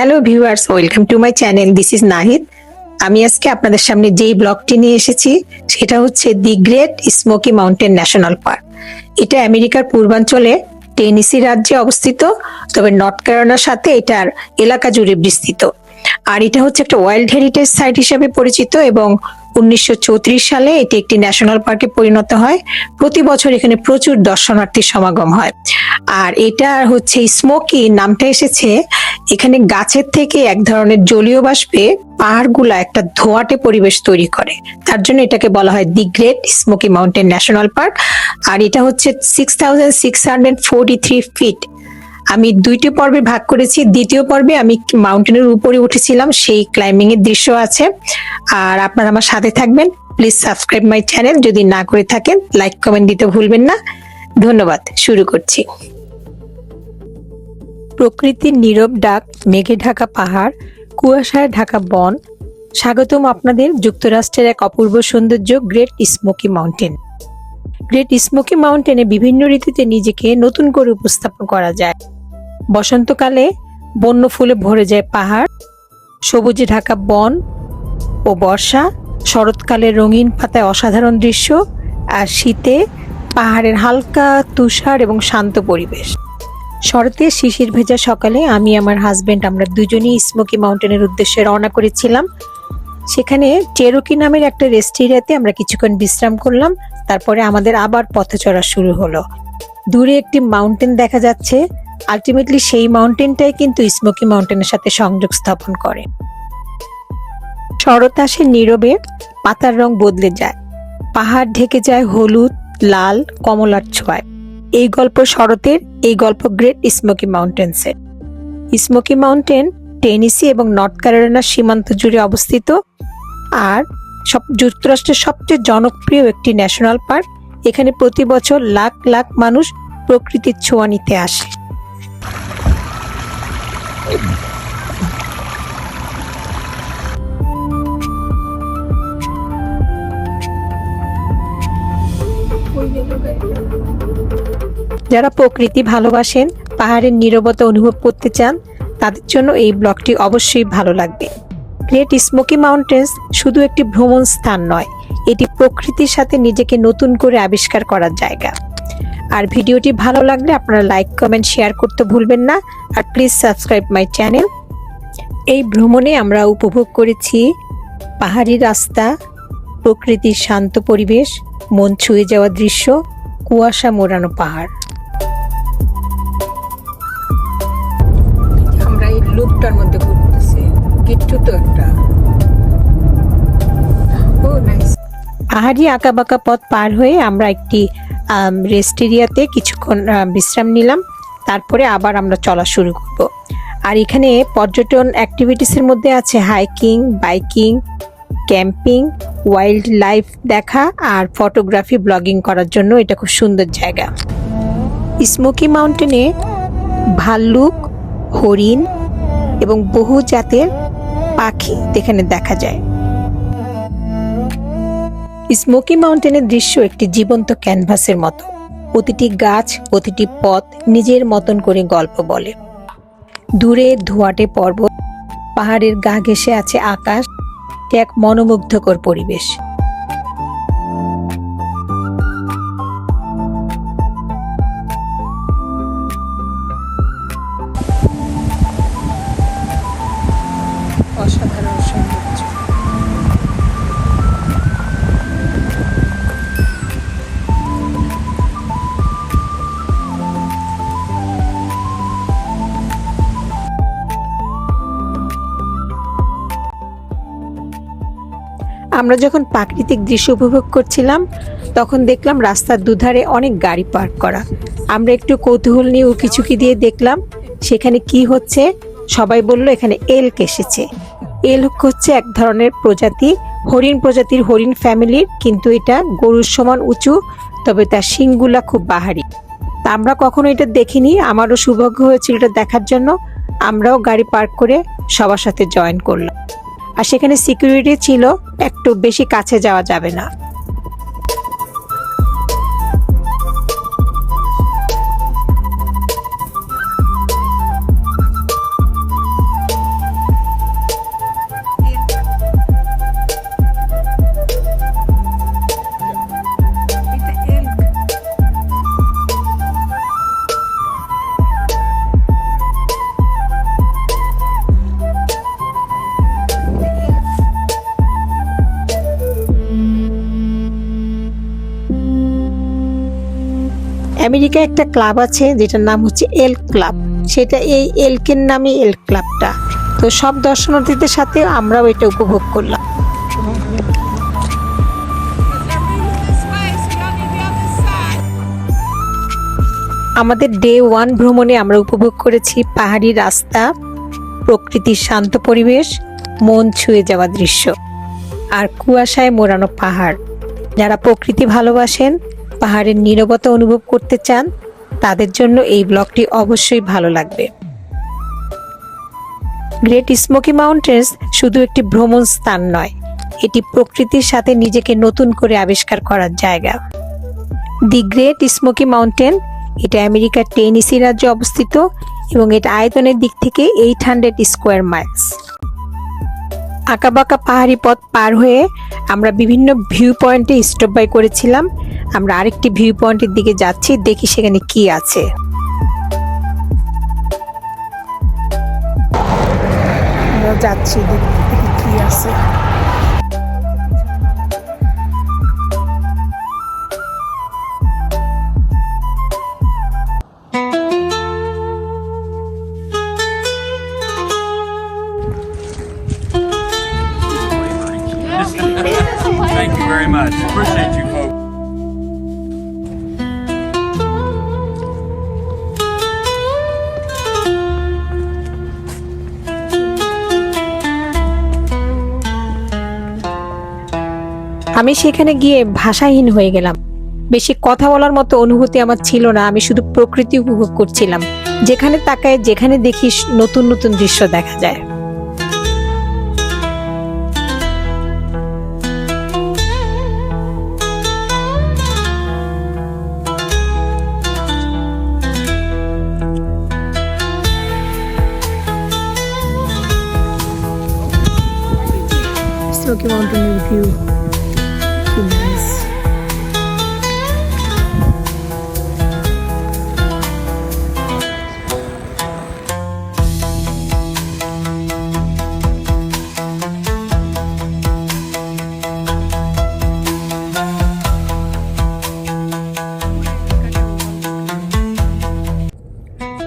Hello viewers, welcome to my channel. This is Nahid. আমি আজকে আপনাদের সামনে যেই ব্লগটি নিয়ে এসেছি সেটা হচ্ছে দি Great Smoky Mountain National park. এটা আমেরিকার পূর্বাঞ্চলে টেনেসি রাজ্যে অবস্থিত, তবে নর্থ ক্যারোলিনার সাথে এটার এলাকা জুড়ে বিস্তৃত। আর এটা হচ্ছে একটা ওয়ার্ল্ড হেরিটেজ সাইট হিসেবে পরিচিত এবং 1934 সালে এটি একটি ন্যাশনাল পার্কে পরিণত হয়। প্রতি বছর এখানে প্রচুর দর্শনার্থীর সমাগম হয়। আর এটা হচ্ছে স্মোকি নামটা এসেছে এখানে গাছের থেকে এক ধরনের জলীয় বাষ্পে পাহাড়গুলা একটা ধোঁয়াটে পরিবেশ তৈরি করে, তার জন্য এটাকে বলা হয় the Great Smoky Mountain National Park. আর এটা হচ্ছে 6643 ফিট। আমি দুইটি পর্বে ভাগ করেছি। দ্বিতীয় পর্বে আমি মাউন্টেনের উপরে উঠেছিলাম, সেই ক্লাইম্বিং এর দৃশ্য আছে। আর আপনারা আমার সাথে থাকবেন। প্লিজ সাবস্ক্রাইব মাই চ্যানেল, যদি না করে থাকেন লাইক কমেন্ট দিতে ভুলবেন না। ধন্যবাদ। শুরু করছি। প্রকৃতির নীরব ডাক, মেঘে ঢাকা পাহাড়, কুয়াশায় ঢাকা বন। স্বাগতম আপনাদের যুক্তরাষ্ট্রের এক অপূর্ব সৌন্দর্য Great Smoky Mountain. Great Smoky মাউন্টেনে বিভিন্ন ঋতুতে নিজেকে নতুন করে উপস্থাপন করা যায়। বসন্তকালে বন্য ফুলে ভরে যায় পাহাড়, সবুজে ঢাকা বন ও বর্ষা। শরৎকালে রঙিন পাতায় অসাধারণ দৃশ্য, আর শীতে পাহাড়ের হালকা তুষার এবং শান্ত পরিবেশ। শরতের শিশির ভেজা সকালে আমি আমার হাজবেন্ড আমরা দুজনেই স্মোকি মাউন্টেনের উদ্দেশ্যে রওনা করেছিলাম। সেখানে চেরোকি নামের একটা রেস্ট এরিয়াতে আমরা কিছুক্ষণ বিশ্রাম করলাম। তারপরে আমাদের আবার পথচলা শুরু হলো। দূরে একটি মাউন্টেন দেখা যাচ্ছে। আলটিমেটলি সেই মাউন্টেনটাই কিন্তু স্মোকি মাউন্টেনের সাথে সংযোগ স্থাপন করে। শরৎ আসে নীরবে, পাতার রং বদলে যায়, পাহাড় ঢেকে যায় হলুদ, লাল, কমলার ছোঁয়ায়। এই গল্প শরতের, এই গল্প গ্রেট স্মোকি মাউন্টেন্সের। স্মোকি মাউন্টেন টেনেসি এবং নর্থ ক্যারোলিনার সীমান্ত জুড়ে অবস্থিত আর যুক্তরাষ্ট্রের সবচেয়ে জনপ্রিয় একটি ন্যাশনাল পার্ক। এখানে প্রতি বছর লাখ লাখ মানুষ প্রকৃতির ছোঁয়া নিতে আসে। যারা প্রকৃতি ভালোবাসেন, পাহাড়ের নীরবতা অনুভব করতে চান, তাদের জন্য এই ব্লগটি অবশ্যই ভালো লাগবে। গ্রেট স্মোকি মাউন্টেন্স শুধু একটি ভ্রমণ স্থান নয়, এটি প্রকৃতির সাথে নিজেকে নতুন করে আবিষ্কার করার জায়গা। আর ভিডিওটি ভালো লাগলে আপনারা লাইক কমেন্ট শেয়ার করতে ভুলবেন না। আর প্লিজ সাবস্ক্রাইব মাই চ্যানেল। এই ভ্রমণে আমরা উপভোগ করেছি পাহাড়ি রাস্তা, প্রকৃতির শান্ত পরিবেশ, মন ছুঁয়ে যাওয়া দৃশ্য, কুয়াশা মোড়ানো পাহাড়। আমরা এই লুপটার মধ্যে ঘুরতেছি, গিট্টু তো একটা। ও নাইস। পাহাড়ি আঁকাবাঁকা পথ পার হয়ে আমরা একটি রেস্ট এরিয়াতে কিছুক্ষণ বিশ্রাম নিলাম। তারপরে আবার আমরা চলা শুরু করব। আর এখানে পর্যটন অ্যাক্টিভিটিসের মধ্যে আছে hiking, biking, camping, wild life দেখা আর ফটোগ্রাফি, ব্লগিং করার জন্য এটা খুব সুন্দর জায়গা। স্মোকি মাউন্টেনে ভাল্লুক, হরিণ এবং বহু জাতের পাখি এখানে দেখা যায়। স্মোকি মাউন্টেনের দৃশ্য একটি জীবন্ত ক্যানভাসের মতো। প্রতিটি গাছ, প্রতিটি পথ নিজের মতন করে গল্প বলে। দূরে ধোঁয়াটে পর্বত, পাহাড়ের গা ঘেঁষে আছে আকাশ, এক মনোমুগ্ধকর পরিবেশ। অসাধারণ সৌন্দর্য। আমরা যখন প্রাকৃতিক দৃশ্য উপভোগ করছিলাম তখন দেখলাম রাস্তার দুধারে অনেক গাড়ি পার্ক করা। আমরা একটু কৌতূহল নিয়ে উকিঝুঁকি দিয়ে দেখলাম সেখানে কি হচ্ছে। সবাই বলল এখানে এল্ক এসেছে। এল্ক হচ্ছে এক ধরনের প্রজাতি, হরিণ প্রজাতির হরিণ ফ্যামিলির, কিন্তু এটা গরুর সমান উঁচু, তবে তার শিংগুলা খুব বাহারি। তা আমরা কখনো এটা দেখিনি, আমারও সৌভাগ্য হয়েছিল এটা দেখার জন্য। আমরাও গাড়ি পার্ক করে সবার সাথে জয়েন করলাম। আর সেখানে সিকিউরিটি ছিল, একটু বেশি কাছে যাওয়া যাবে না। আমেরিকায় একটা ক্লাব আছে যেটার নাম হচ্ছে এল্ক ক্লাব, সেটা এই এল্কের নামে এল্ক ক্লাবটা। তো সব দর্শনার্থীদের সাথে আমরাও এটা উপভোগ করলাম। আমাদের ডে 1 ভ্রমণে আমরা উপভোগ করেছি পাহাড়ি রাস্তা, প্রকৃতির শান্ত পরিবেশ, মন ছুঁয়ে যাওয়া দৃশ্য আর কুয়াশায় মোড়ানো পাহাড়। যারা প্রকৃতি ভালোবাসেন, পাহাড়ের নীরবতা অনুভব করতে চান, তাদের জন্য এই ব্লগটি অবশ্যই ভালো লাগবে। গ্রেট স্মোকি মাউন্টেন্স শুধু একটি ভ্রমণ স্থান নয়, এটি প্রকৃতির সাথে নিজেকে নতুন করে আবিষ্কার করার জায়গা। দি গ্রেট স্মোকি মাউন্টেন এটা আমেরিকার টেনেসি রাজ্যে অবস্থিত এবং এটা আয়তনের দিক থেকে 800 স্কোয়ার মাইলস। আঁকাবাঁকা পাহাড়ি পথ পার হয়ে আমরা বিভিন্ন ভিউ পয়েন্টে স্টপ বাই করেছিলাম। আমরা আরেকটি ভিউ পয়েন্টের দিকে যাচ্ছি, দেখি সেখানে কি আছে। আমরা যাচ্ছি, দেখি কি আছে। Thank you very much. Appreciate you folks. আমি সেখানে গিয়ে ভাষাহীন হয়ে গেলাম। বেশি কথা বলার মতো অনুভূতি আমার ছিল না, আমি শুধু প্রকৃতি উপভোগ করছিলাম। যেখানে তাকায়, যেখানে দেখি নতুন নতুন দৃশ্য দেখা যায়। Smoky Mountain view. Nice.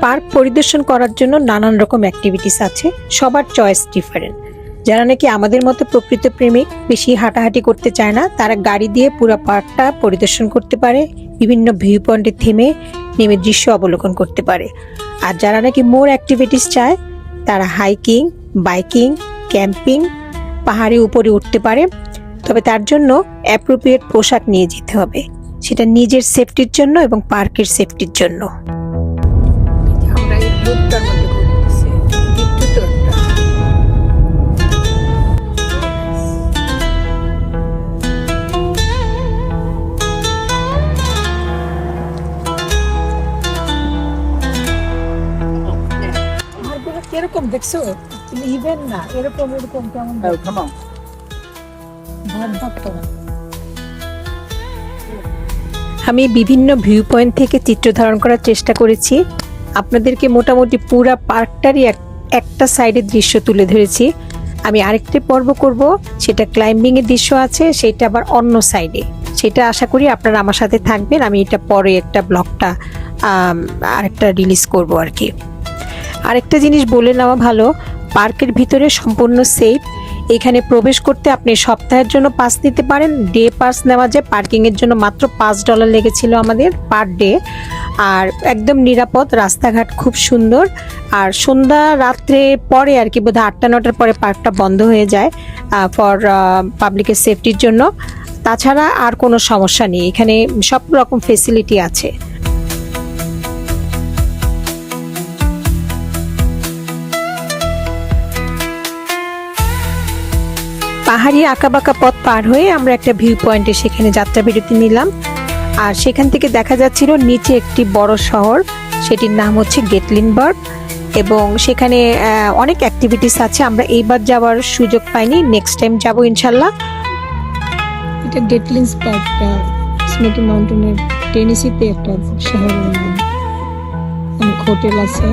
Park পরিদর্শন করার জন্য নানান রকম অ্যাক্টিভিটিস আছে, সবার চয়েস ডিফারেন্ট। যারা নাকি আমাদের মতো প্রকৃত প্রেমিক, বেশি হাঁটাহাঁটি করতে চায় না, তারা গাড়ি দিয়ে পুরো পার্কটা পরিদর্শন করতে পারে, বিভিন্ন ভিউ পয়েন্টে নেমে দৃশ্য অবলোকন করতে পারে। আর যারা নাকি মোর অ্যাক্টিভিটিস চায়, তারা হাইকিং, বাইকিং, ক্যাম্পিং, পাহাড়ে উপরে উঠতে পারে। তবে তার জন্য অ্যাপ্রোপ্রিয়েট পোশাক নিয়ে যেতে হবে, সেটা নিজের সেফটির জন্য এবং পার্কের সেফটির জন্য। এরকম দেখছো তুমি, ইভেন না এরকম কেমন আমি বিভিন্ন ভিউ পয়েন্ট থেকে চিত্র ধারণ করার চেষ্টা করেছি। আপনাদেরকে মোটামুটি পুরা পার্কটারই একটা সাইডের দৃশ্য তুলে ধরেছি। আমি আরেকটি পর্ব করব, সেটা ক্লাইম্বিং এর দৃশ্য আছে, সেটা আবার অন্য সাইডে। সেটা আশা করি আপনারা আমার সাথে থাকবেন। আমি এটা পরে একটা ব্লগটা আরেকটা রিলিজ করব আর কি। আরেকটা জিনিস বলে নেওয়া ভালো, পার্কের ভিতরে সম্পূর্ণ সেফ। এখানে প্রবেশ করতে আপনি সপ্তাহের জন্য পাস নিতে পারেন, ডে পাস নেওয়া যায়। পার্কিংয়ের জন্য মাত্র $5 লেগেছিল আমাদের পার ডে। আর একদম নিরাপদ, রাস্তাঘাট খুব সুন্দর। আর সন্ধ্যা রাত্রে পরে আর কি, বোধহয় 8টা-9টার পরে পার্কটা বন্ধ হয়ে যায় ফর পাবলিকের সেফটির জন্য। তাছাড়া আর কোনো সমস্যা নেই, এখানে সব রকম ফেসিলিটি আছে। পাহাড়ি আঁকাবাঁকা পথ পার হয়ে আমরা একটা ভিউ পয়েন্টে সেখানে যাত্রা বিরতি নিলাম। আর সেখান থেকে দেখা যাচ্ছিল নিচে একটি বড় শহর, সেটির নাম হচ্ছে গেটলিনবার্গ। এবং সেখানে অনেক অ্যাক্টিভিটিস আছে। আমরা এইবার যাওয়ার সুযোগ পাইনি, নেক্সট টাইম যাব ইনশাল্লাহ। এটা গেটলিনবার্গ, স্মোকি মাউন্টেনের টেনেসিতে একটা শহরের নাম। অনেক হোটেল আছে।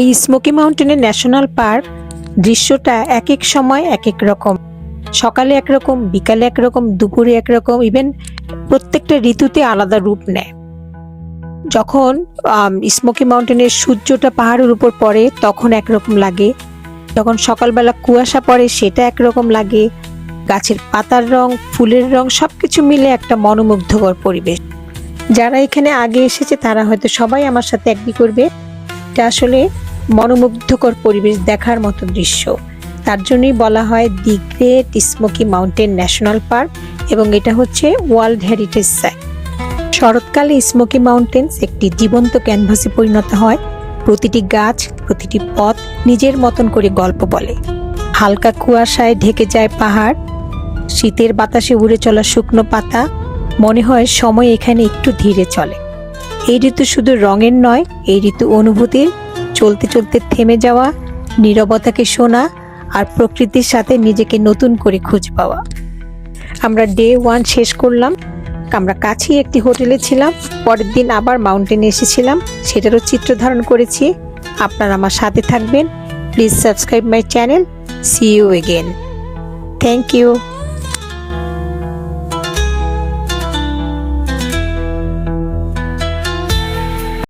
এই স্মোকি মাউন্টেনের ন্যাশনাল পার্ক দৃশ্যটা এক এক সময় এক এক রকম, সকালে একরকম, বিকালে একরকম, দুপুরে একরকম, ইভেন প্রত্যেকটা ঋতুতে আলাদা রূপ নেয়। যখন স্মোকি মাউন্টেনের সূর্যটা পাহাড়ের উপর পড়ে তখন একরকম লাগে, যখন সকালবেলা কুয়াশা পড়ে সেটা একরকম লাগে, গাছের পাতার রং, ফুলের রং সবকিছু মিলে একটা মনোমুগ্ধকর পরিবেশ। যারা এখানে আগে এসেছে তারা হয়তো সবাই আমার সাথে এগ্রি করবে, এটা আসলে মনোমুগ্ধকর পরিবেশ, দেখার মতো দৃশ্য। তার জন্যই বলা হয় the Great Smoky Mountain National park, এবং এটা হচ্ছে ওয়ার্ল্ড হেরিটেজ সাইট। শরৎকালে স্মোকি মাউন্টেন্স একটি জীবন্ত ক্যানভাসে পরিণত হয়। প্রতিটি গাছ, প্রতিটি পথ নিজের মতন করে গল্প বলে। হালকা কুয়াশায় ঢেকে যায় পাহাড়, শীতের বাতাসে উড়ে চলা শুকনো পাতা, মনে হয় সময় এখানে একটু ধীরে চলে। এই ঋতু শুধু রঙের নয়, এই ঋতু অনুভূতির, চলতে চলতে থেমে যাওয়া, নীরবতাকে শোনা আর প্রকৃতির সাথে নিজেকে নতুন করে খুঁজে পাওয়া। আমরা ডে 1 শেষ করলাম। আমরা কাছেই একটি হোটেলে ছিলাম, পরের দিন আবার মাউন্টেনে এসেছিলাম, সেটারও চিত্র ধারণ করেছি। আপনারা আমার সাথে থাকবেন। Please subscribe my channel. See you again. Thank you.